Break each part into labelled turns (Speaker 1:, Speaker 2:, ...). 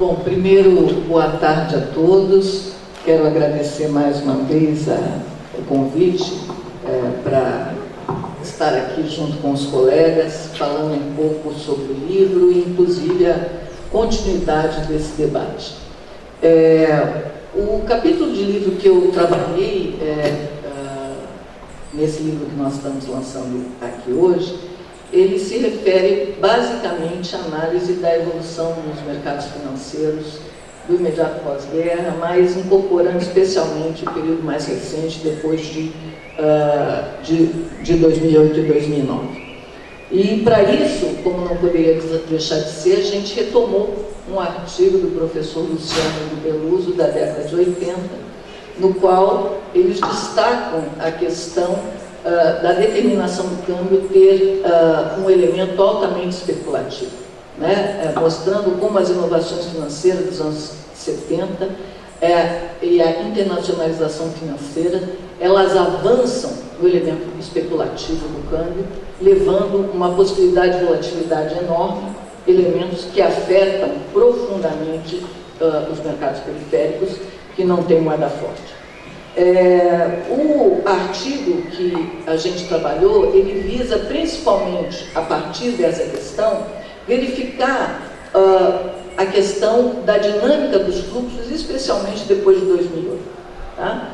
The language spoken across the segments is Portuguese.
Speaker 1: Bom, primeiro, boa tarde a todos. Quero agradecer mais uma vez o convite para estar aqui junto com os colegas, falando um pouco sobre o livro e, inclusive, a continuidade desse debate. O capítulo de livro que eu trabalhei nesse livro que nós estamos lançando aqui hoje, ele se refere basicamente à análise da evolução nos mercados financeiros do imediato pós-guerra, mas incorporando especialmente o período mais recente, depois de 2008 e 2009. E para isso, como não poderia deixar de ser, a gente retomou um artigo do professor Luciano de Beluso, da década de 80, no qual eles destacam a questão da determinação do câmbio ter um elemento altamente especulativo, né? Mostrando como as inovações financeiras dos anos 70 e a internacionalização financeira, elas avançam no elemento especulativo do câmbio, levando uma possibilidade de volatilidade enorme, elementos que afetam profundamente os mercados periféricos que não têm moeda forte. O artigo que a gente trabalhou, ele visa principalmente, a partir dessa questão, verificar a questão da dinâmica dos fluxos, especialmente depois de 2008. Tá?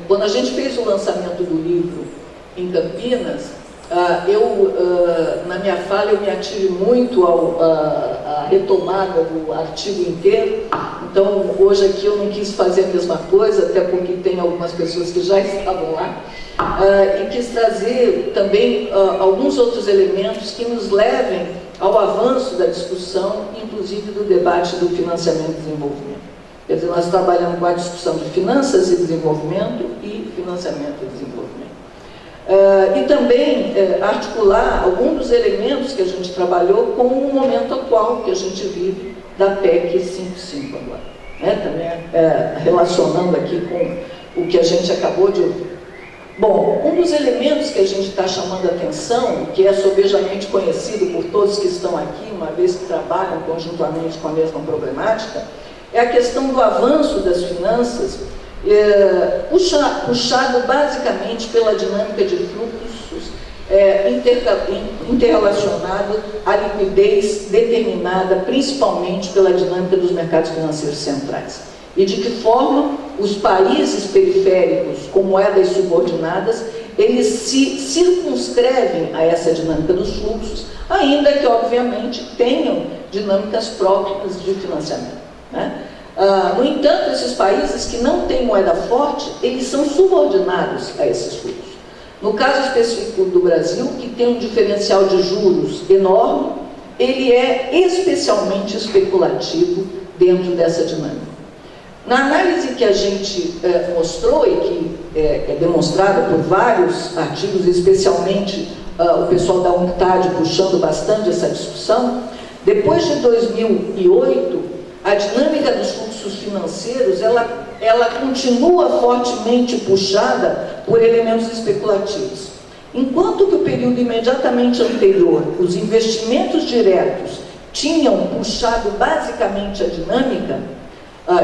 Speaker 1: Quando a gente fez o lançamento do livro em Campinas, na minha fala, eu me ative muito à retomada do artigo inteiro. Então, hoje aqui eu não quis fazer a mesma coisa, até porque tem algumas pessoas que já estavam lá, e quis trazer também alguns outros elementos que nos levem ao avanço da discussão, inclusive do debate do financiamento e desenvolvimento. Quer dizer, nós trabalhamos com a discussão de finanças e desenvolvimento e financiamento e desenvolvimento. E também articular alguns dos elementos que a gente trabalhou com o momento atual que a gente vive da PEC 55 agora. Também relacionando aqui com o que a gente acabou de ouvir. Bom, um dos elementos que a gente está chamando a atenção, que é sobejamente conhecido por todos que estão aqui, uma vez que trabalham conjuntamente com a mesma problemática, é a questão do avanço das finanças, puxado basicamente pela dinâmica de fluxos interrelacionado à liquidez determinada principalmente pela dinâmica dos mercados financeiros centrais. E de que forma os países periféricos com moedas subordinadas, eles se circunscrevem a essa dinâmica dos fluxos, ainda que, obviamente, tenham dinâmicas próprias de financiamento, né? No entanto, esses países que não têm moeda forte, eles são subordinados a esses fluxos. No caso específico do Brasil, que tem um diferencial de juros enorme, ele é especialmente especulativo dentro dessa dinâmica. Na análise que a gente mostrou e que é demonstrada por vários artigos, especialmente o pessoal da UNCTAD puxando bastante essa discussão, depois de 2008, a dinâmica dos fluxos financeiros, ela continua fortemente puxada por elementos especulativos. Enquanto que o período imediatamente anterior, os investimentos diretos tinham puxado basicamente a dinâmica,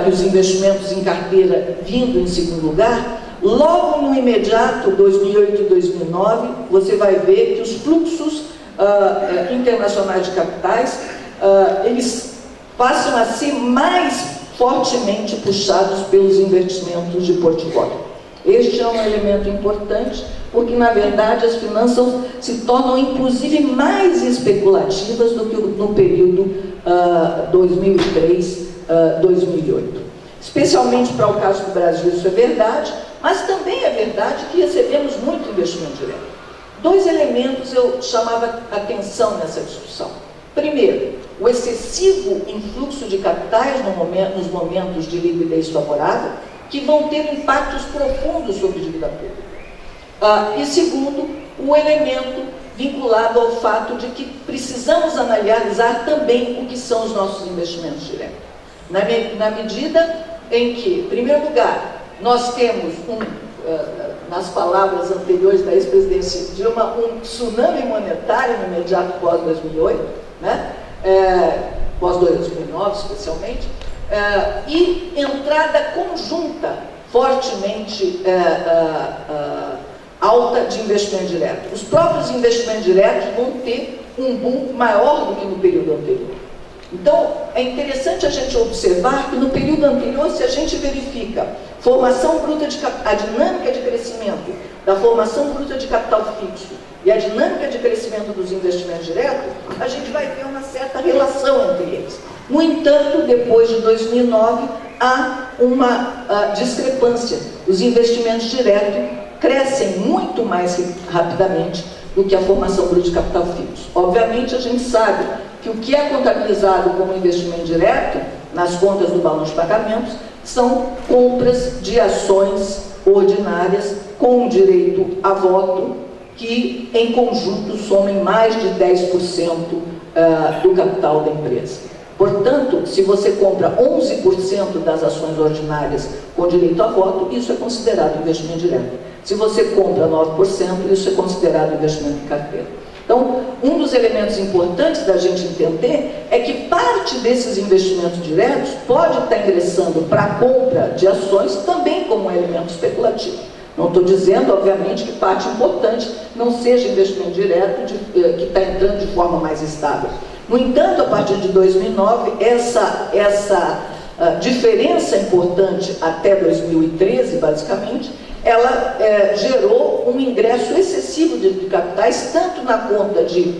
Speaker 1: e os investimentos em carteira vindo em segundo lugar, logo no imediato, 2008 e 2009, você vai ver que os fluxos internacionais de capitais, eles passam a ser mais fortemente puxados pelos investimentos de portfólio. Este é um elemento importante, porque, na verdade, as finanças se tornam, inclusive, mais especulativas do que no período 2003, 2008. Especialmente para o caso do Brasil, isso é verdade, mas também é verdade que recebemos muito investimento direto. Dois elementos eu chamava atenção nessa discussão. Primeiro, o excessivo influxo de capitais nos momentos de liquidez favorável, que vão ter impactos profundos sobre a dívida pública. E segundo, o elemento vinculado ao fato de que precisamos analisar também o que são os nossos investimentos diretos. Na medida em que, em primeiro lugar, nós temos, nas palavras anteriores da ex-presidência Dilma, um tsunami monetário no imediato pós-2008, né? pós-2009 especialmente, e entrada conjunta fortemente alta de investimento direto. Os próprios investimentos diretos vão ter um boom maior do que no período anterior. Então, é interessante a gente observar que no período anterior, se a gente verifica formação bruta a dinâmica de crescimento da formação bruta de capital fixo e a dinâmica de crescimento dos investimentos diretos, a gente vai ver uma certa relação entre eles. No entanto, depois de 2009, há uma discrepância. Os investimentos diretos crescem muito mais rapidamente do que a formação bruta de capital fixo. Obviamente, a gente sabe que o que é contabilizado como investimento direto, nas contas do balanço de pagamentos, são compras de ações ordinárias com direito a voto, que em conjunto somem mais de 10% do capital da empresa. Portanto, se você compra 11% das ações ordinárias com direito a voto, isso é considerado investimento direto. Se você compra 9%, isso é considerado investimento em carteira. Então, um dos elementos importantes da gente entender é que parte desses investimentos diretos pode estar ingressando para a compra de ações também como um elemento especulativo. Não estou dizendo, obviamente, que parte importante não seja investimento direto que está entrando de forma mais estável. No entanto, a partir de 2009, essa diferença importante até 2013, basicamente, ela gerou um ingresso excessivo de capitais, tanto na conta de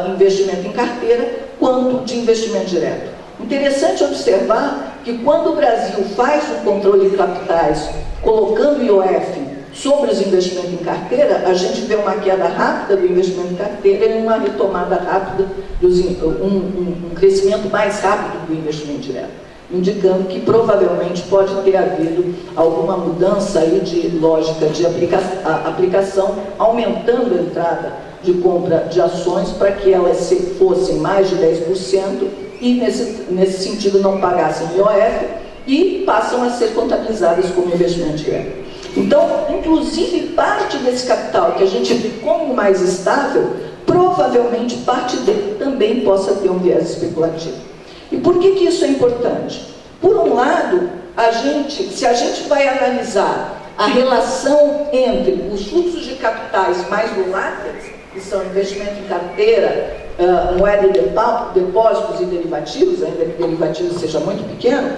Speaker 1: investimento em carteira, quanto de investimento direto. Interessante observar que quando o Brasil faz o controle de capitais, colocando o IOF sobre os investimentos em carteira, a gente vê uma queda rápida do investimento em carteira e uma retomada rápida, um crescimento mais rápido do investimento direto, indicando que provavelmente pode ter havido alguma mudança aí de lógica de aplicação, aumentando a entrada de compra de ações para que elas fossem mais de 10% e nesse sentido não pagassem IOF e passam a ser contabilizadas como investimento direto. Então, inclusive parte desse capital que a gente vê como mais estável, provavelmente parte dele também possa ter um viés especulativo. E por que isso é importante? Por um lado, se a gente vai analisar a relação entre os fluxos de capitais mais voláteis, que são investimento em carteira, moeda e depósitos e derivativos, ainda que derivativo seja muito pequeno,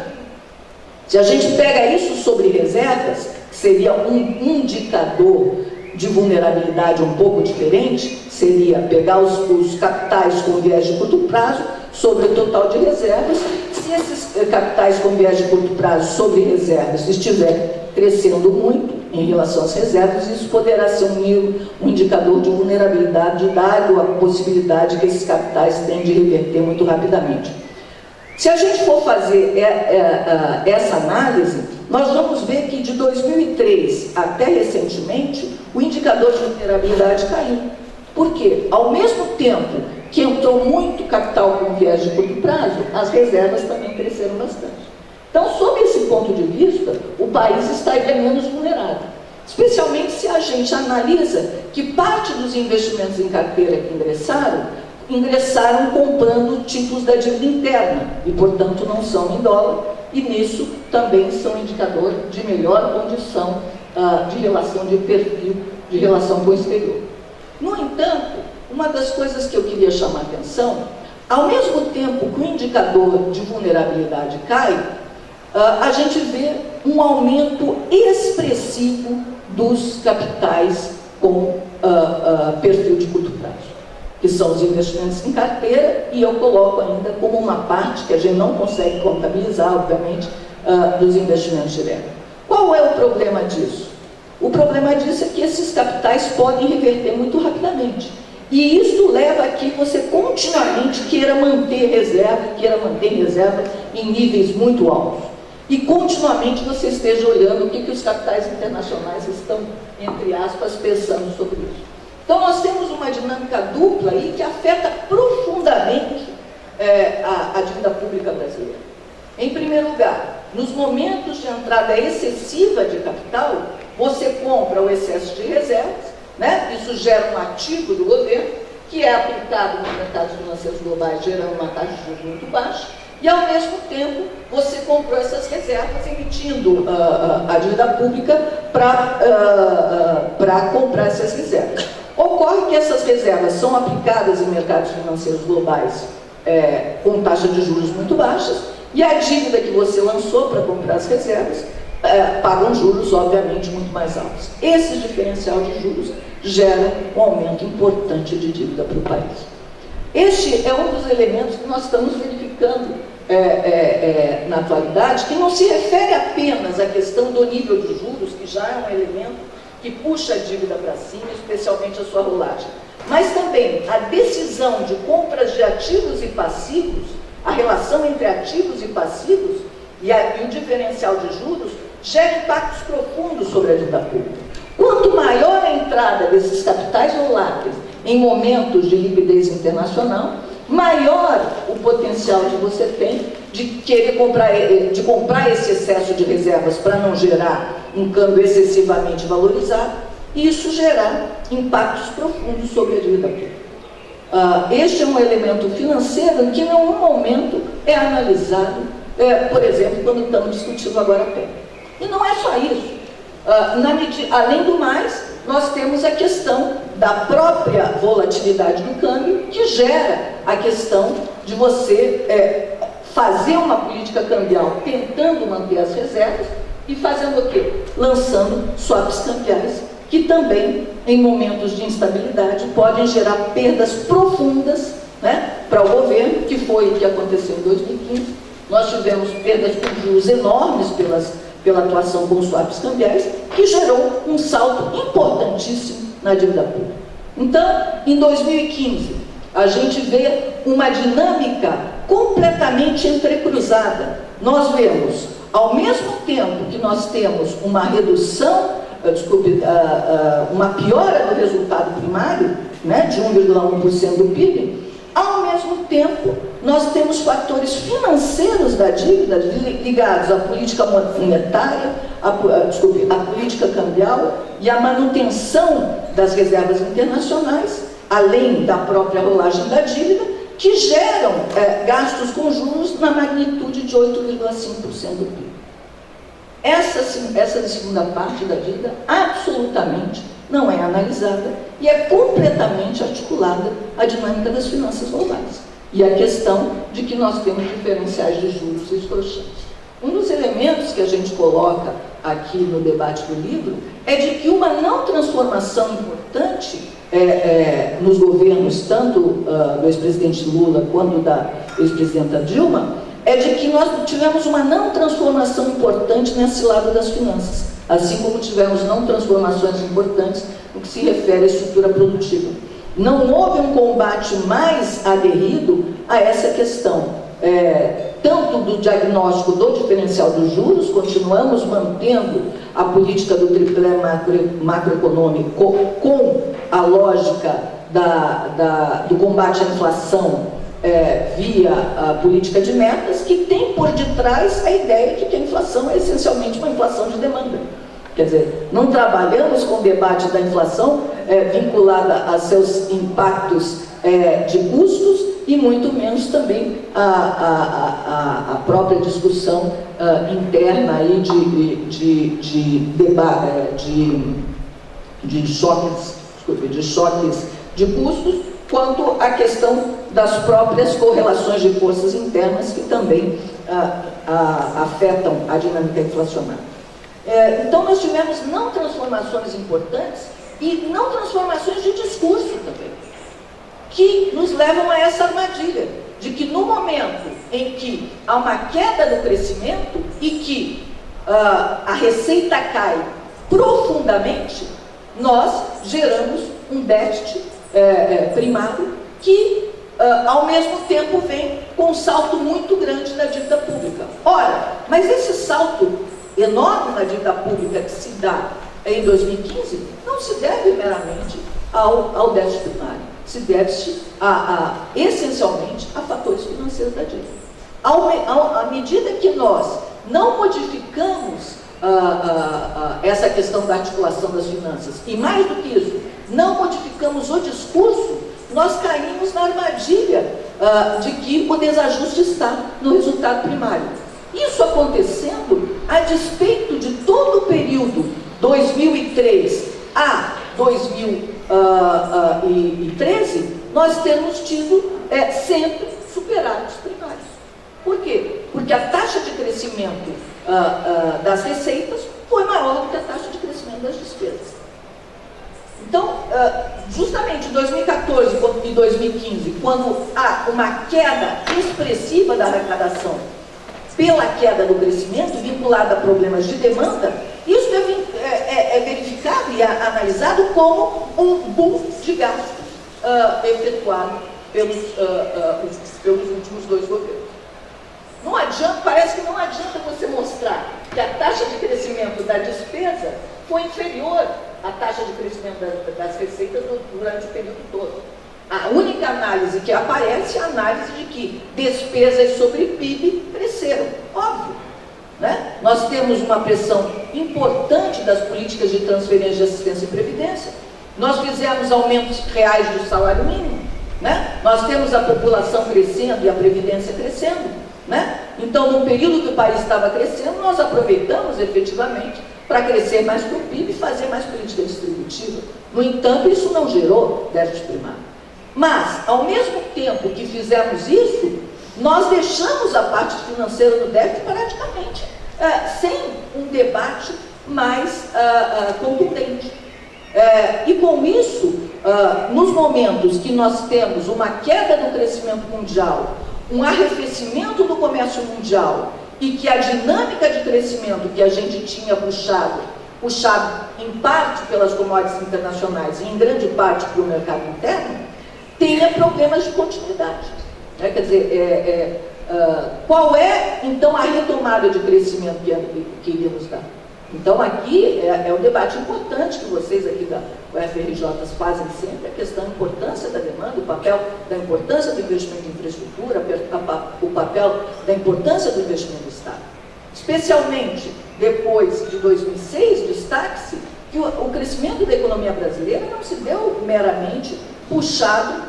Speaker 1: se a gente pega isso sobre reservas, que seria um indicador de vulnerabilidade um pouco diferente, seria pegar os capitais com viés de curto prazo sobre o total de reservas. Se esses capitais com viés de curto prazo sobre reservas estiver crescendo muito em relação às reservas, isso poderá ser um indicador de vulnerabilidade, dado a possibilidade que esses capitais têm de reverter muito rapidamente. Se a gente for fazer essa análise, nós vamos ver que de 2003 até recentemente, o indicador de vulnerabilidade caiu. Por quê? Ao mesmo tempo que entrou muito capital com viés de curto prazo, as reservas também cresceram bastante. Então, sob esse ponto de vista, o país estaria menos vulnerável. Especialmente se a gente analisa que parte dos investimentos em carteira que ingressaram comprando títulos da dívida interna e, portanto, não são em dólar, e nisso também são indicador de melhor condição de relação de perfil, de relação com o exterior. No entanto, uma das coisas que eu queria chamar a atenção, ao mesmo tempo que o indicador de vulnerabilidade cai, a gente vê um aumento expressivo dos capitais com perfil de curto prazo, que são os investimentos em carteira, e eu coloco ainda como uma parte que a gente não consegue contabilizar, obviamente, dos investimentos diretos. Qual é o problema disso? O problema disso é que esses capitais podem reverter muito rapidamente. E isso leva a que você continuamente queira manter reserva em níveis muito altos. E continuamente você esteja olhando o que os capitais internacionais estão, entre aspas, pensando sobre isso. Então nós temos uma dinâmica dupla aí que afeta profundamente a dívida pública brasileira. Em primeiro lugar, nos momentos de entrada excessiva de capital, você compra o excesso de reservas, né? Isso gera um ativo do governo, que é aplicado nos mercados financeiros globais, gerando uma taxa de juros muito baixa, e ao mesmo tempo você comprou essas reservas emitindo a dívida pública para comprar essas reservas. Ocorre que essas reservas são aplicadas em mercados financeiros globais com taxa de juros muito baixas, e a dívida que você lançou para comprar as reservas pagam juros, obviamente, muito mais altos. Esse diferencial de juros gera um aumento importante de dívida para o país. Este é um dos elementos que nós estamos verificando na atualidade, que não se refere apenas à questão do nível de juros, que já é um elemento que puxa a dívida para cima, especialmente a sua rolagem, mas também a decisão de compras de ativos e passivos, a relação entre ativos e passivos e o diferencial de juros gera impactos profundos sobre a dívida pública. Quanto maior a entrada desses capitais voláteis em momentos de liquidez internacional, maior o potencial que você tem de querer comprar esse excesso de reservas para não gerar um câmbio excessivamente valorizado, e isso gerar impactos profundos sobre a dívida pública. Este é um elemento financeiro que em nenhum momento é analisado, por exemplo, quando estamos discutindo agora a PEC. E não é só isso. Além do mais, nós temos a questão da própria volatilidade do câmbio, que gera a questão de você fazer uma política cambial tentando manter as reservas e fazendo o quê? Lançando swaps cambiais, que também, em momentos de instabilidade, podem gerar perdas profundas, né, para o governo, que foi o que aconteceu em 2015. Nós tivemos perdas com juros enormes pela atuação com os swaps cambiais, que gerou um salto importantíssimo na dívida pública. Então, em 2015, a gente vê uma dinâmica completamente entrecruzada. Nós vemos, ao mesmo tempo que nós temos uma redução, uma piora do resultado primário, né, de 1,1% do PIB, ao mesmo tempo nós temos fatores financeiros da dívida ligados à política monetária, à política cambial e à manutenção das reservas internacionais, além da própria rolagem da dívida, que geram gastos com juros na magnitude de 8,5% do PIB. Essa segunda parte da dívida absolutamente não é analisada e é completamente articulada à dinâmica das finanças globais e a questão de que nós temos diferenciais de juros escrochantes. Um dos elementos que a gente coloca aqui no debate do livro é de que uma não transformação importante nos governos, tanto do ex-presidente Lula quanto da ex-presidenta Dilma, é de que nós tivemos uma não transformação importante nesse lado das finanças, assim como tivemos não transformações importantes no que se refere à estrutura produtiva. Não houve um combate mais aguerrido a essa questão, tanto do diagnóstico do diferencial dos juros, continuamos mantendo a política do triplé macroeconômico com a lógica do combate à inflação via a política de metas, que tem por detrás a ideia de que a inflação é essencialmente uma inflação de demanda. Quer dizer, não trabalhamos com o debate da inflação vinculada a seus impactos de custos e muito menos também a própria discussão interna aí de choques de custos, quanto à questão das próprias correlações de forças internas que também afetam a dinâmica inflacionária. Então nós tivemos não transformações importantes e não transformações de discurso também, que nos levam a essa armadilha, de que no momento em que há uma queda do crescimento e que a receita cai profundamente, nós geramos um déficit primário que, ao mesmo tempo, vem com um salto muito grande na dívida pública. Ora, mas esse salto enorme na dívida pública que se dá em 2015 não se deve meramente ao déficit primário, se deve essencialmente a fatores financeiros da dívida. À medida que nós não modificamos essa questão da articulação das finanças, e mais do que isso, não modificamos o discurso nós caímos na armadilha de que o desajuste está no resultado primário. Isso acontecendo a despeito de todo o período 2003 a 2013, nós temos tido sempre superávites primários. Por quê? Porque a taxa de crescimento das receitas foi maior do que a taxa de crescimento das despesas. Então, justamente em 2014 e 2015, quando há uma queda expressiva da arrecadação pela queda do crescimento, vinculada a problemas de demanda, isso é verificado e analisado como um boom de gastos efetuado pelos últimos dois governos. Não adianta, parece que não adianta você mostrar que a taxa de crescimento da despesa foi inferior à taxa de crescimento das receitas durante o período todo. A única análise que aparece é a análise de que despesas sobre PIB cresceram. Óbvio. Né? Nós temos uma pressão importante das políticas de transferência de assistência e previdência. Nós fizemos aumentos reais do salário mínimo. Né? Nós temos a população crescendo e a previdência crescendo. Né? Então, no período que o país estava crescendo, nós aproveitamos efetivamente para crescer mais que o PIB e fazer mais política distributiva. No entanto, isso não gerou déficit primário. Mas, ao mesmo tempo que fizemos isso, nós deixamos a parte financeira do déficit praticamente sem um debate mais contundente. E com isso, nos momentos que nós temos uma queda do crescimento mundial, um arrefecimento do comércio mundial e que a dinâmica de crescimento que a gente tinha puxado em parte pelas commodities internacionais e em grande parte pelo mercado interno, tenha problemas de continuidade. Né? Quer dizer, qual é, então, a retomada de crescimento que iríamos dar? Então, aqui é um debate importante que vocês aqui da UFRJ fazem sempre, a questão da importância da demanda, o papel da importância do investimento em infraestrutura, o papel da importância do investimento do Estado. Especialmente depois de 2006, destaque-se que o crescimento da economia brasileira não se deu meramente puxado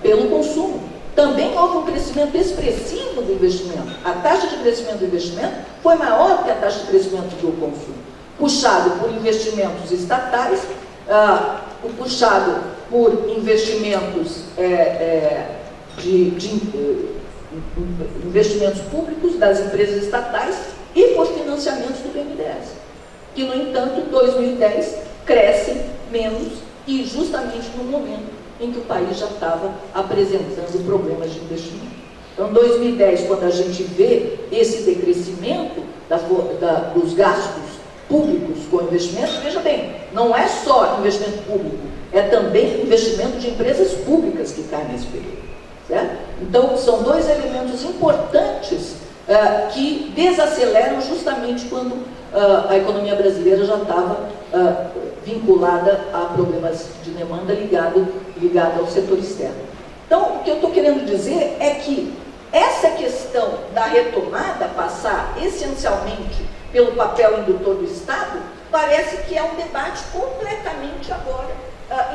Speaker 1: pelo consumo. Também houve um crescimento expressivo do investimento. A taxa de crescimento do investimento foi maior que a taxa de crescimento do consumo. Puxado por investimentos estatais, puxado por investimentos investimentos públicos das empresas estatais e por financiamentos do BNDES, que, no entanto, em 2010 crescem menos e justamente no momento em que o país já estava apresentando problemas de investimento. Então, em 2010, quando a gente vê esse decrescimento dos gastos públicos com investimento, veja bem, não é só investimento público, é também investimento de empresas públicas que cai nesse período. Certo? Então, são dois elementos importantes que desaceleram justamente quando a economia brasileira já estava vinculada a problemas de demanda ligado ao setor externo. Então, o que eu estou querendo dizer é que essa questão da retomada passar essencialmente pelo papel indutor do Estado, parece que é um debate completamente agora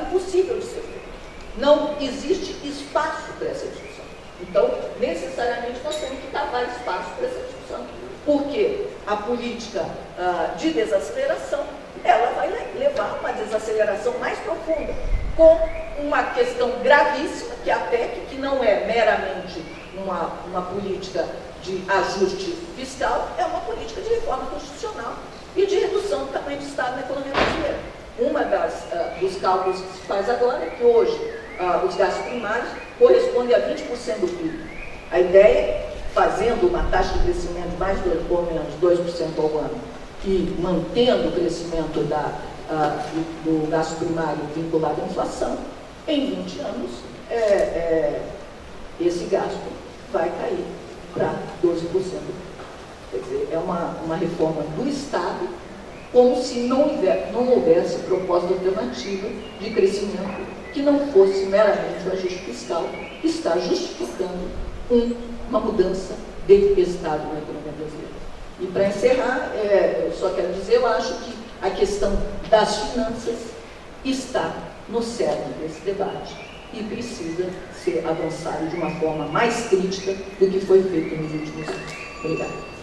Speaker 1: impossível de ser feito. Não existe espaço para essa discussão. Então, necessariamente, nós temos que cavar espaço para essa discussão. Porque a política de desaceleração, ela vai levar a uma desaceleração mais profunda, com uma questão gravíssima, que é a PEC, que não é meramente uma política de ajuste fiscal, é uma política de reforma constitucional e de redução do tamanho do Estado na economia brasileira. Uma dos cálculos que se faz agora é que hoje os gastos primários correspondem a 20% do PIB. A ideia, fazendo uma taxa de crescimento mais ou menos 2% ao ano e mantendo o crescimento do gasto primário vinculado à inflação, em 20 anos esse gasto vai cair para 12%. Quer dizer, é uma reforma do Estado, como se não houvesse proposta alternativa de crescimento que não fosse meramente o ajuste fiscal, que está justificando uma mudança de Estado na economia brasileira. E para encerrar, eu só quero dizer, eu acho que a questão das finanças está no cerne desse debate e precisa ser avançado de uma forma mais crítica do que foi feito nos últimos anos. Obrigada.